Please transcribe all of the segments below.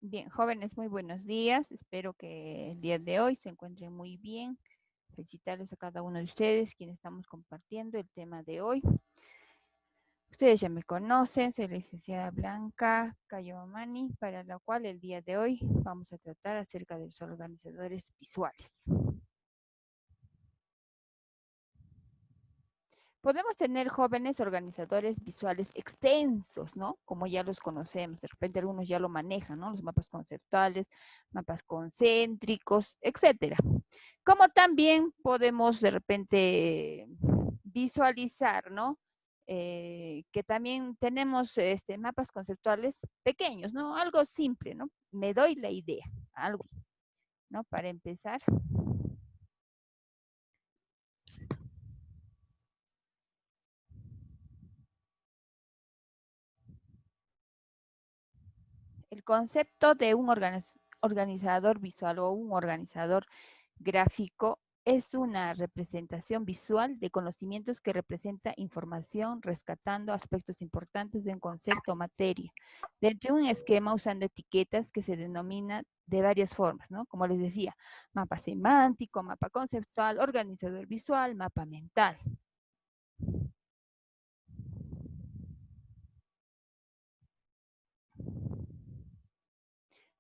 Bien, jóvenes, muy buenos días. Espero que el día de hoy se encuentren muy bien. Felicitarles a cada uno de ustedes, quienes estamos compartiendo el tema de hoy. Ustedes ya me conocen, soy la licenciada Blanca Cayomani, para la cual el día de hoy vamos a tratar acerca de los organizadores visuales. Podemos tener jóvenes organizadores visuales extensos, ¿no? Como ya los conocemos, de repente algunos ya lo manejan, ¿no? Los mapas conceptuales, mapas concéntricos, etcétera. Como también podemos de repente visualizar, ¿no? Que también tenemos mapas conceptuales pequeños, ¿no? Algo simple, ¿no? Me doy la idea, algo, ¿no? Para empezar. El concepto de un organizador visual o un organizador gráfico es una representación visual de conocimientos que representa información rescatando aspectos importantes de un concepto o materia dentro de un esquema usando etiquetas que se denomina de varias formas, ¿no? Como les decía, mapa semántico, mapa conceptual, organizador visual, mapa mental.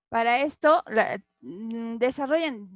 Para esto desarrollan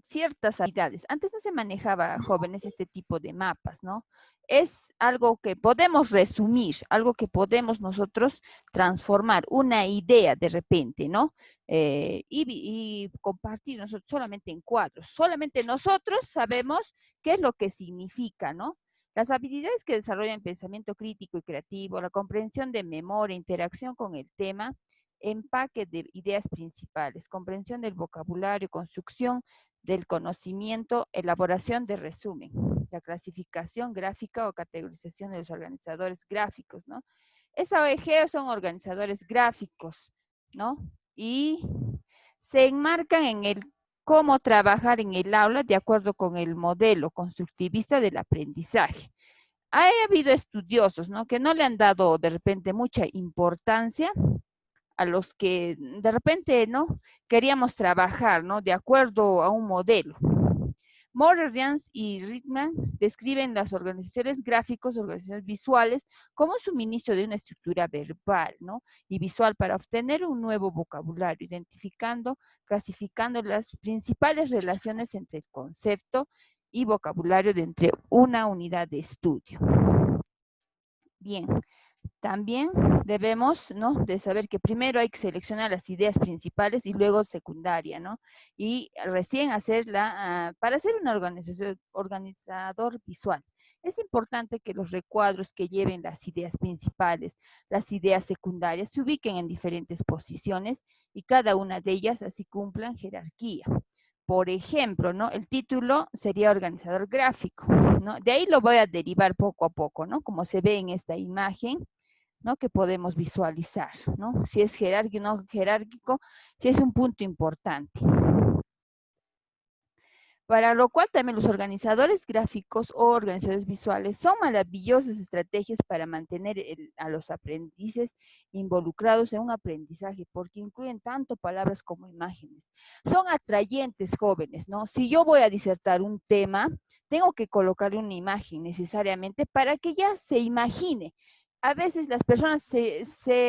ciertas habilidades. Antes no se manejaba, jóvenes, este tipo de mapas, ¿no? Es algo que podemos resumir, algo que podemos nosotros transformar, una idea de repente, ¿no? Y compartir nosotros solamente en cuadros. Solamente nosotros sabemos qué es lo que significa, ¿no? Las habilidades que desarrollan el pensamiento crítico y creativo, la comprensión de memoria, interacción con el tema, empaque de ideas principales, comprensión del vocabulario, construcción del conocimiento, elaboración de resumen, la clasificación gráfica o categorización de los organizadores gráficos, ¿no? SOEG son organizadores gráficos, ¿no? Y se enmarcan en el cómo trabajar en el aula de acuerdo con el modelo constructivista del aprendizaje. Ha habido estudiosos, ¿no? Que no le han dado de repente mucha importancia a los que de repente, ¿no? Queríamos trabajar, ¿no? De acuerdo a un modelo. Morris y Rickman describen las organizaciones gráficos, organizaciones visuales, como un suministro de una estructura verbal, ¿no? Y visual para obtener un nuevo vocabulario, identificando, clasificando las principales relaciones entre el concepto y vocabulario de entre una unidad de estudio. Bien, también debemos, ¿no? De saber que primero hay que seleccionar las ideas principales y luego secundaria, ¿no? Y recién hacerla, para hacer un organizador visual. Es importante que los recuadros que lleven las ideas principales, las ideas secundarias, se ubiquen en diferentes posiciones y cada una de ellas así cumplan jerarquía. Por ejemplo, ¿no? El título sería organizador gráfico, ¿no? De ahí lo voy a derivar poco a poco, ¿no? Como se ve en esta imagen, ¿no? Que podemos visualizar, ¿no? Si es jerárquico, no jerárquico, si es un punto importante. Para lo cual también los organizadores gráficos o organizadores visuales son maravillosas estrategias para mantener a los aprendices involucrados en un aprendizaje, porque incluyen tanto palabras como imágenes. Son atrayentes, jóvenes, ¿no? Si yo voy a disertar un tema, tengo que colocarle una imagen necesariamente para que ya se imagine. A veces las personas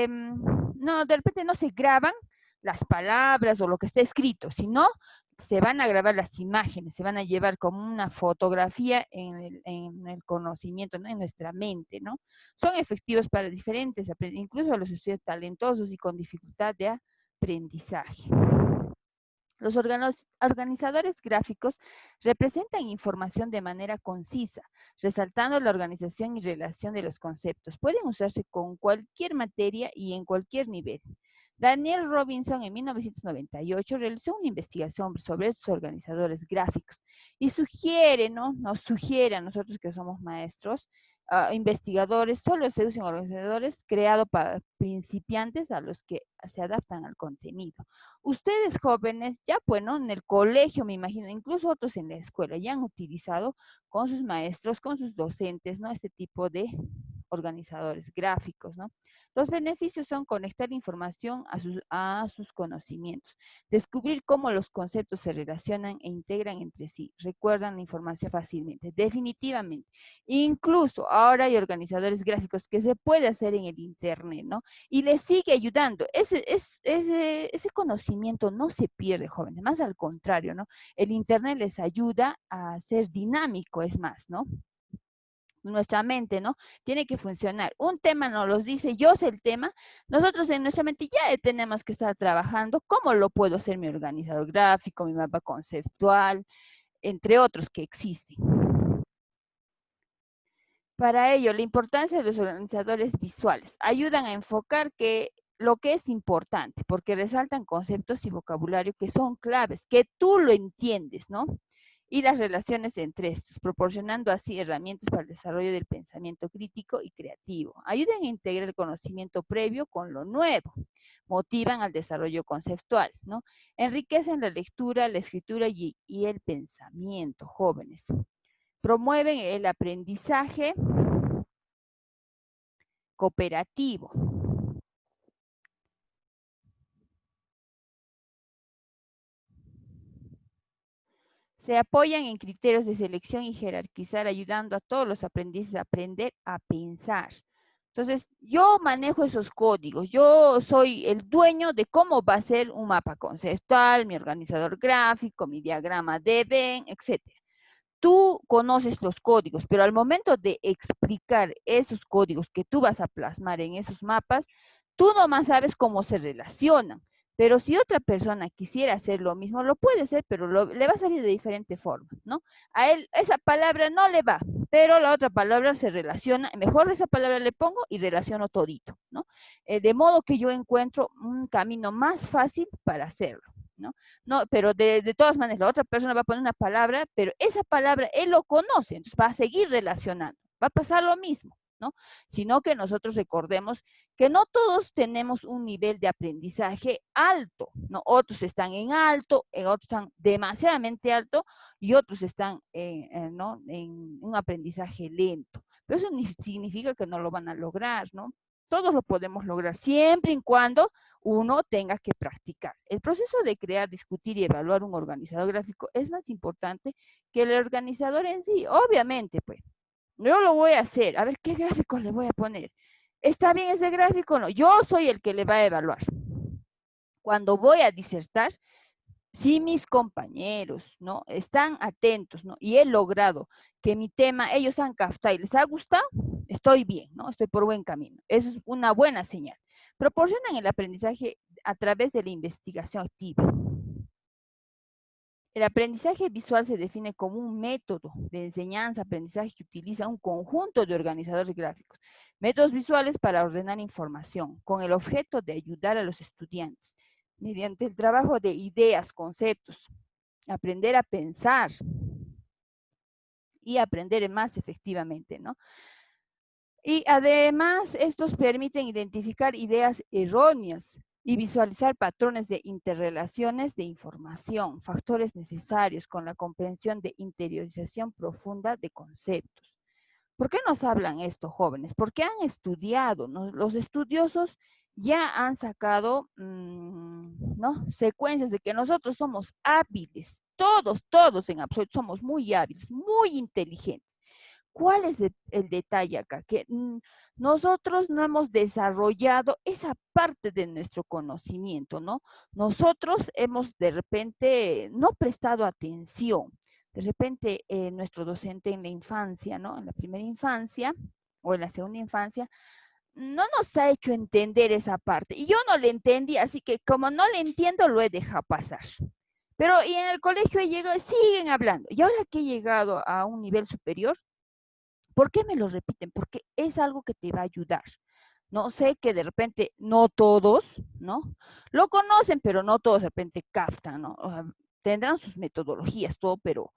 no, de repente no se graban las palabras o lo que está escrito, sino se van a grabar las imágenes, se van a llevar como una fotografía en el conocimiento, ¿no? En nuestra mente, ¿no? Son efectivos para diferentes, incluso a los estudiantes talentosos y con dificultad de aprendizaje. Los organizadores gráficos representan información de manera concisa, resaltando la organización y relación de los conceptos. Pueden usarse con cualquier materia y en cualquier nivel. Daniel Robinson en 1998 realizó una investigación sobre estos organizadores gráficos y sugiere, ¿no? Nos sugiere a nosotros que somos maestros, investigadores, solo se usan organizadores creados para principiantes a los que se adaptan al contenido. Ustedes jóvenes, ya bueno, en el colegio me imagino, incluso otros en la escuela, ya han utilizado con sus maestros, con sus docentes, ¿no? Este tipo de organizadores gráficos, ¿no? Los beneficios son conectar información a sus conocimientos, descubrir cómo los conceptos se relacionan e integran entre sí, recuerdan la información fácilmente, definitivamente. Incluso ahora hay organizadores gráficos que se puede hacer en el Internet, ¿no? Y les sigue ayudando. Ese conocimiento no se pierde, jóvenes, más al contrario, ¿no? El Internet les ayuda a ser dinámico, es más, ¿no? Nuestra mente, ¿no? Tiene que funcionar. Un tema nos los dice, yo sé el tema, nosotros en nuestra mente ya tenemos que estar trabajando, ¿cómo lo puedo hacer mi organizador gráfico, mi mapa conceptual, entre otros que existen? Para ello, la importancia de los organizadores visuales ayudan a enfocar lo que es importante, porque resaltan conceptos y vocabulario que son claves, que tú lo entiendes, ¿no? Y las relaciones entre estos, proporcionando así herramientas para el desarrollo del pensamiento crítico y creativo. Ayudan a integrar el conocimiento previo con lo nuevo, motivan al desarrollo conceptual, ¿no? Enriquecen la lectura, la escritura y el pensamiento, jóvenes. Promueven el aprendizaje cooperativo. Se apoyan en criterios de selección y jerarquizar, ayudando a todos los aprendices a aprender a pensar. Entonces, yo manejo esos códigos, yo soy el dueño de cómo va a ser un mapa conceptual, mi organizador gráfico, mi diagrama de Venn, etcétera. Tú conoces los códigos, pero al momento de explicar esos códigos que tú vas a plasmar en esos mapas, tú nomás sabes cómo se relacionan. Pero si otra persona quisiera hacer lo mismo, lo puede hacer, pero le va a salir de diferente forma, ¿no? A él esa palabra no le va, pero la otra palabra se relaciona, mejor esa palabra le pongo y relaciono todito, ¿no? De modo que yo encuentro un camino más fácil para hacerlo, ¿no? No, pero de todas maneras, la otra persona va a poner una palabra, pero esa palabra él lo conoce, entonces va a seguir relacionando, va a pasar lo mismo, ¿no? Sino que nosotros recordemos que no todos tenemos un nivel de aprendizaje alto, ¿no? Otros están en alto, otros están demasiadamente alto y otros están ¿no? en un aprendizaje lento. Pero eso ni significa que no lo van a lograr, ¿no? Todos lo podemos lograr siempre y cuando uno tenga que practicar. El proceso de crear, discutir y evaluar un organizador gráfico es más importante que el organizador en sí. Obviamente, pues, yo lo voy a hacer. A ver, ¿qué gráfico le voy a poner? ¿Está bien ese gráfico? No, yo soy el que le va a evaluar. Cuando voy a disertar, si mis compañeros, ¿no? Están atentos, ¿no? Y he logrado que mi tema, ellos han captado y les ha gustado, estoy bien, ¿no? Estoy por buen camino. Eso es una buena señal. Proporcionan el aprendizaje a través de la investigación activa. El aprendizaje visual se define como un método de enseñanza-aprendizaje que utiliza un conjunto de organizadores gráficos, métodos visuales para ordenar información, con el objeto de ayudar a los estudiantes, mediante el trabajo de ideas, conceptos, aprender a pensar y aprender más efectivamente, ¿no? Y además, estos permiten identificar ideas erróneas y visualizar patrones de interrelaciones de información, factores necesarios con la comprensión de interiorización profunda de conceptos. ¿Por qué nos hablan esto, jóvenes? Porque han estudiado, ¿no? Los estudiosos ya han sacado ¿no? secuencias de que nosotros somos hábiles, todos en absoluto somos muy hábiles, muy inteligentes. ¿Cuál es el detalle acá? Que nosotros no hemos desarrollado esa parte de nuestro conocimiento, ¿no? Nosotros hemos de repente no prestado atención. De repente nuestro docente en la infancia, ¿no? En la primera infancia o en la segunda infancia, no nos ha hecho entender esa parte. Y yo no le entendí, así que como no le entiendo, lo he dejado pasar. Pero y en el colegio he llegado, siguen hablando. Y ahora que he llegado a un nivel superior, ¿por qué me lo repiten? Porque es algo que te va a ayudar. No sé que de repente no todos, ¿no? Lo conocen, pero no todos de repente captan, ¿no? O sea, tendrán sus metodologías, todo, pero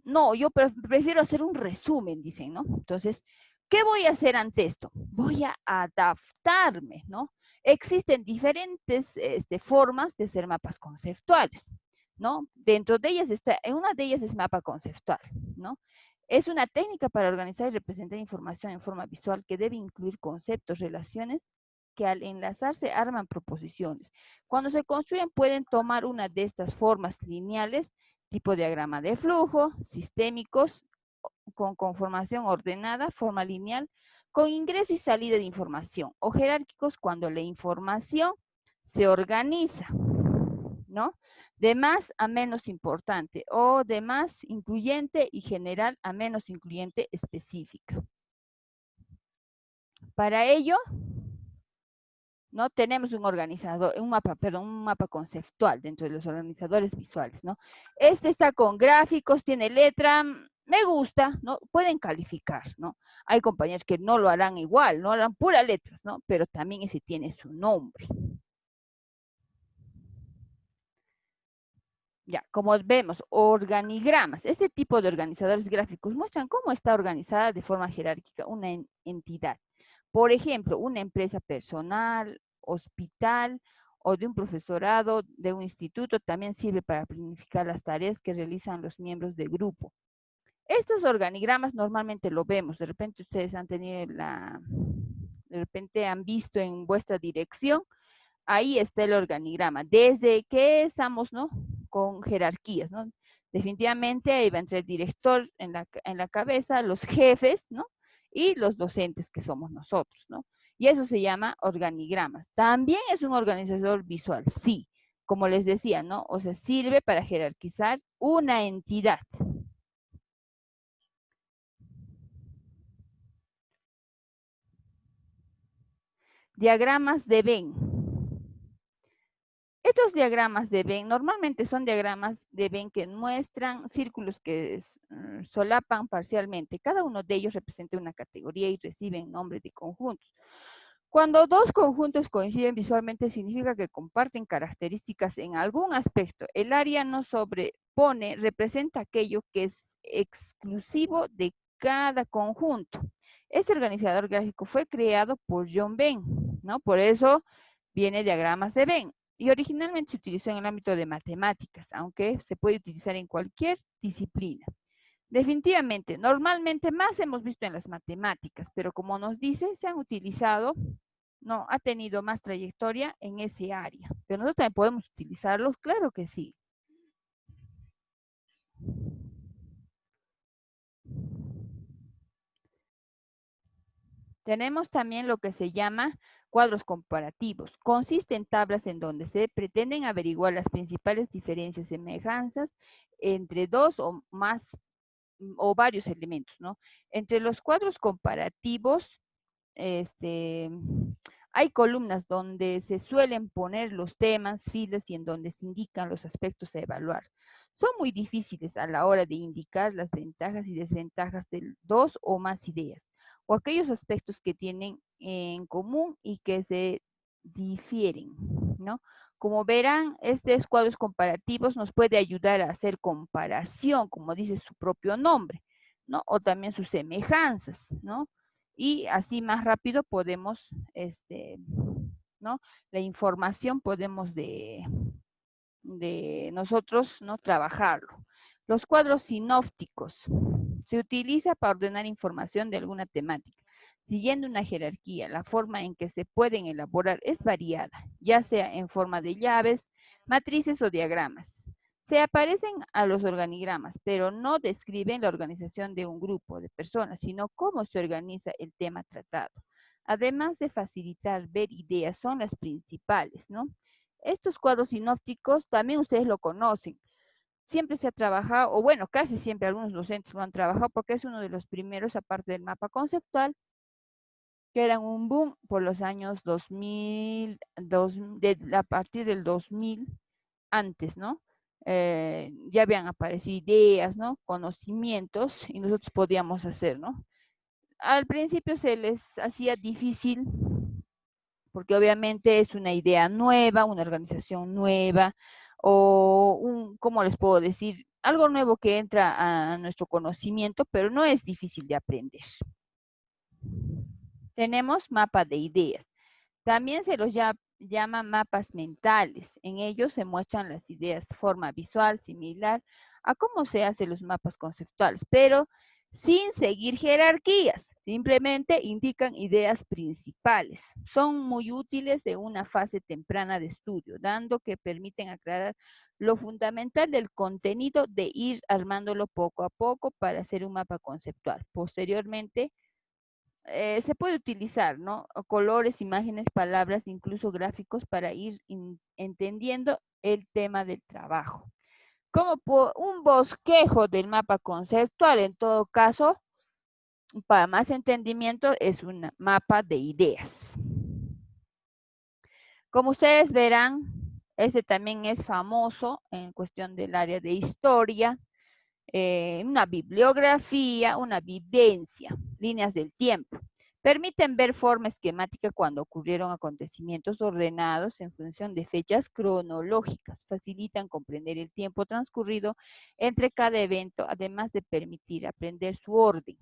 no, yo prefiero hacer un resumen, dicen, ¿no? Entonces, ¿qué voy a hacer ante esto? Voy a adaptarme, ¿no? Existen diferentes formas de hacer mapas conceptuales, ¿no? Dentro de ellas está, en una de ellas es mapa conceptual, ¿no? Es una técnica para organizar y representar información en forma visual que debe incluir conceptos, relaciones que al enlazarse arman proposiciones. Cuando se construyen pueden tomar una de estas formas lineales, tipo diagrama de flujo, sistémicos, con conformación ordenada, forma lineal, con ingreso y salida de información, o jerárquicos cuando la información se organiza, ¿no? De más a menos importante, o de más incluyente y general a menos incluyente específica. Para ello, ¿no? Tenemos un organizador, un mapa conceptual dentro de los organizadores visuales, ¿no? Este está con gráficos, tiene letra, me gusta, ¿no? Pueden calificar, ¿no? Hay compañeros que no lo harán igual, no harán puras letras, ¿no? Pero también ese tiene su nombre. Ya, como vemos, organigramas. Este tipo de organizadores gráficos muestran cómo está organizada de forma jerárquica una entidad. Por ejemplo, una empresa personal, hospital o de un profesorado, de un instituto, también sirve para planificar las tareas que realizan los miembros del grupo. Estos organigramas normalmente lo vemos, de repente ustedes han tenido de repente han visto en vuestra dirección. Ahí está el organigrama. Desde que estamos, ¿no? Con jerarquías, ¿no? Definitivamente ahí va a entrar el director en la cabeza, los jefes, ¿no? Y los docentes que somos nosotros, ¿no? Y eso se llama organigramas. También es un organizador visual, sí. Como les decía, ¿no? O sea, sirve para jerarquizar una entidad. Diagramas de Venn. Estos diagramas de Venn normalmente son diagramas de Venn que muestran círculos que solapan parcialmente. Cada uno de ellos representa una categoría y reciben nombre de conjuntos. Cuando dos conjuntos coinciden visualmente significa que comparten características en algún aspecto. El área no sobrepone, representa aquello que es exclusivo de cada conjunto. Este organizador gráfico fue creado por John Venn, ¿no? Por eso viene diagramas de Venn. Y originalmente se utilizó en el ámbito de matemáticas, aunque se puede utilizar en cualquier disciplina. Definitivamente, normalmente más hemos visto en las matemáticas, pero como nos dice, se han utilizado, no, ha tenido más trayectoria en ese área. Pero nosotros también podemos utilizarlos, claro que sí. Tenemos también lo que se llama cuadros comparativos. Consiste en tablas en donde se pretenden averiguar las principales diferencias y semejanzas entre dos o más o varios elementos, ¿no? Entre los cuadros comparativos, hay columnas donde se suelen poner los temas, filas y en donde se indican los aspectos a evaluar. Son muy difíciles a la hora de indicar las ventajas y desventajas de dos o más ideas, o aquellos aspectos que tienen en común y que se difieren, ¿no? Como verán, estos cuadros comparativos nos puede ayudar a hacer comparación, como dice su propio nombre, ¿no? O también sus semejanzas, ¿no? Y así más rápido podemos, ¿no? La información podemos de nosotros, ¿no? Trabajarlo. Los cuadros sinópticos se utiliza para ordenar información de alguna temática. Siguiendo una jerarquía, la forma en que se pueden elaborar es variada, ya sea en forma de llaves, matrices o diagramas. Se aparecen a los organigramas, pero no describen la organización de un grupo de personas, sino cómo se organiza el tema tratado. Además de facilitar ver ideas, son las principales, ¿no? Estos cuadros sinópticos también ustedes lo conocen. Siempre se ha trabajado, o bueno, casi siempre algunos docentes lo han trabajado porque es uno de los primeros, aparte del mapa conceptual, que eran un boom por los años 2000, a partir del 2000, antes, ¿no? Ya habían aparecido ideas, ¿no? Conocimientos y nosotros podíamos hacer, ¿no? Al principio se les hacía difícil porque obviamente es una idea nueva, una organización nueva, o ¿cómo les puedo decir? Algo nuevo que entra a nuestro conocimiento, pero no es difícil de aprender. Tenemos mapa de ideas. También se los llama mapas mentales. En ellos se muestran las ideas de forma visual, similar a cómo se hacen los mapas conceptuales, pero sin seguir jerarquías, simplemente indican ideas principales. Son muy útiles en una fase temprana de estudio, dando que permiten aclarar lo fundamental del contenido de ir armándolo poco a poco para hacer un mapa conceptual. Posteriormente, se puede utilizar, ¿no? Colores, imágenes, palabras, incluso gráficos para ir entendiendo el tema del trabajo. Como un bosquejo del mapa conceptual, en todo caso, para más entendimiento, es un mapa de ideas. Como ustedes verán, este también es famoso en cuestión del área de historia, una bibliografía, una vivencia, líneas del tiempo. Permiten ver forma esquemática cuando ocurrieron acontecimientos ordenados en función de fechas cronológicas. Facilitan comprender el tiempo transcurrido entre cada evento, además de permitir aprender su orden.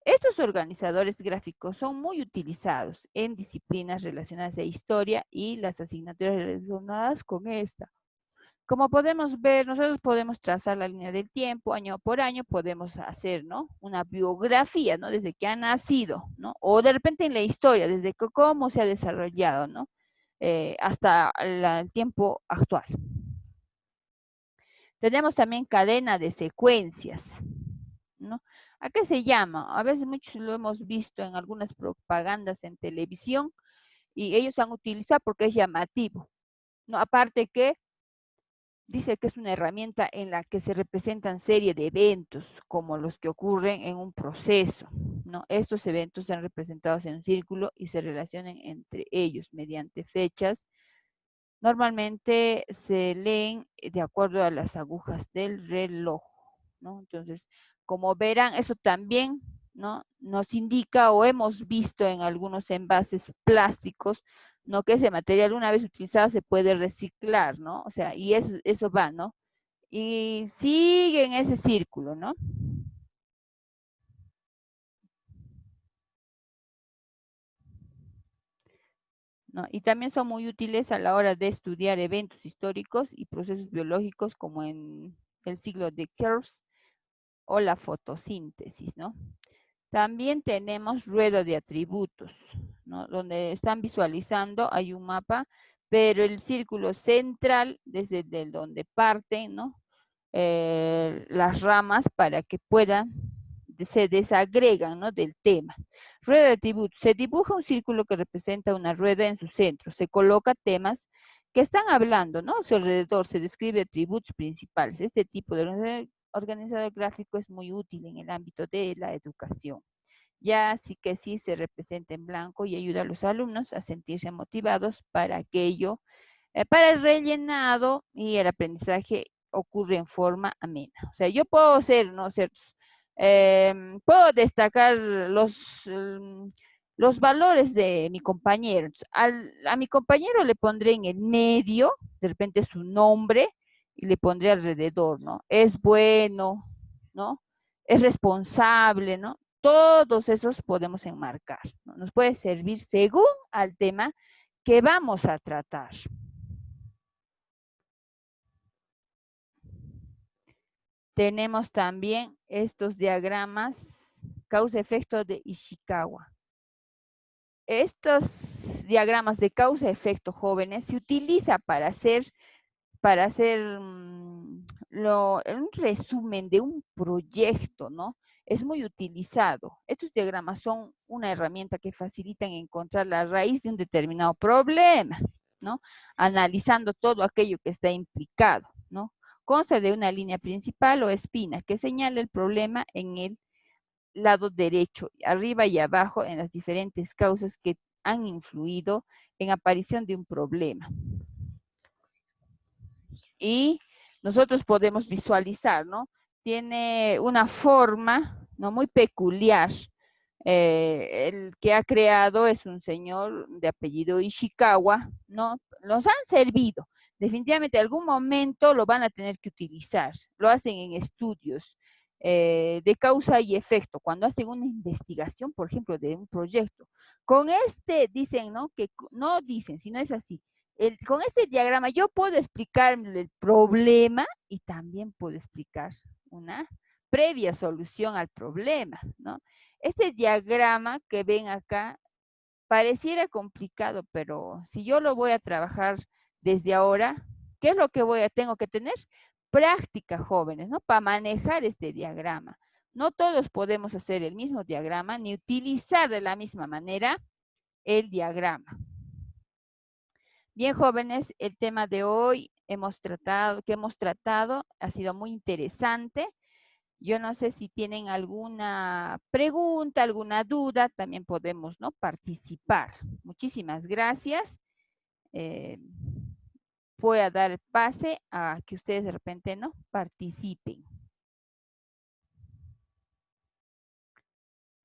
Estos organizadores gráficos son muy utilizados en disciplinas relacionadas a historia y las asignaturas relacionadas con esta. Como podemos ver, nosotros podemos trazar la línea del tiempo, año por año, podemos hacer, ¿no? Una biografía, ¿no? Desde que ha nacido, ¿no? O de repente en la historia, desde cómo se ha desarrollado, ¿no? Hasta el tiempo actual. Tenemos también cadena de secuencias, ¿no? ¿A qué se llama? A veces muchos lo hemos visto en algunas propagandas en televisión y ellos han utilizado porque es llamativo, ¿no? Aparte que dice que es una herramienta en la que se representan serie de eventos, como los que ocurren en un proceso, ¿no? Estos eventos están representados en un círculo y se relacionan entre ellos mediante fechas. Normalmente se leen de acuerdo a las agujas del reloj, ¿no? Entonces, como verán, eso también, ¿no? Nos indica o hemos visto en algunos envases plásticos, ¿no? Que ese material una vez utilizado se puede reciclar, ¿no? O sea, y eso va, ¿no? Y sigue en ese círculo, ¿no? ¿No? Y también son muy útiles a la hora de estudiar eventos históricos y procesos biológicos como en el siglo de Krebs o la fotosíntesis, ¿no? También tenemos rueda de atributos, ¿no? Donde están visualizando, hay un mapa, pero el círculo central, desde donde parten, ¿no? Las ramas para que puedan, se desagregan, ¿no? Del tema. Rueda de atributos. Se dibuja un círculo que representa una rueda en su centro. Se coloca temas que están hablando, ¿no? A su alrededor se describe atributos principales. Este tipo de organizador gráfico es muy útil en el ámbito de la educación. Ya sí que sí se representa en blanco y ayuda a los alumnos a sentirse motivados para aquello, para el rellenado y el aprendizaje ocurre en forma amena. O sea, yo puedo ser, ¿no? Puedo destacar los valores de mi compañero. A mi compañero le pondré en el medio, de repente su nombre, y le pondré alrededor, ¿no? Es bueno, ¿no? Es responsable, ¿no? Todos esos podemos enmarcar, ¿no? Nos puede servir según al tema que vamos a tratar. Tenemos también estos diagramas causa-efecto de Ishikawa. Estos diagramas de causa-efecto jóvenes se utiliza para hacer un resumen de un proyecto, ¿no? Es muy utilizado. Estos diagramas son una herramienta que facilitan encontrar la raíz de un determinado problema, ¿no? Analizando todo aquello que está implicado, ¿no? Consta de una línea principal o espina que señala el problema en el lado derecho, arriba y abajo, en las diferentes causas que han influido en aparición de un problema. Y nosotros podemos visualizar, ¿no? Tiene una forma, ¿no? Muy peculiar. El que ha creado es un señor de apellido Ishikawa, ¿no? Los han servido. Definitivamente, algún momento lo van a tener que utilizar. Lo hacen en estudios de causa y efecto, cuando hacen una investigación, por ejemplo, de un proyecto. Con este dicen, ¿no? Que no dicen, sino es así. Con este diagrama yo puedo explicar el problema y también puedo explicar una previa solución al problema, ¿no? Este diagrama que ven acá pareciera complicado, pero si yo lo voy a trabajar desde ahora, ¿qué es lo que tengo que tener? Práctica, jóvenes, ¿no? Para manejar este diagrama. No todos podemos hacer el mismo diagrama ni utilizar de la misma manera el diagrama. Bien, jóvenes, el tema de hoy que hemos tratado ha sido muy interesante. Yo no sé si tienen alguna pregunta, alguna duda, también podemos, ¿no?, participar. Muchísimas gracias. Voy a dar pase a que ustedes de repente, ¿no?, participen.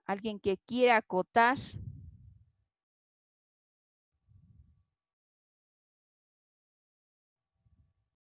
¿Alguien que quiera acotar?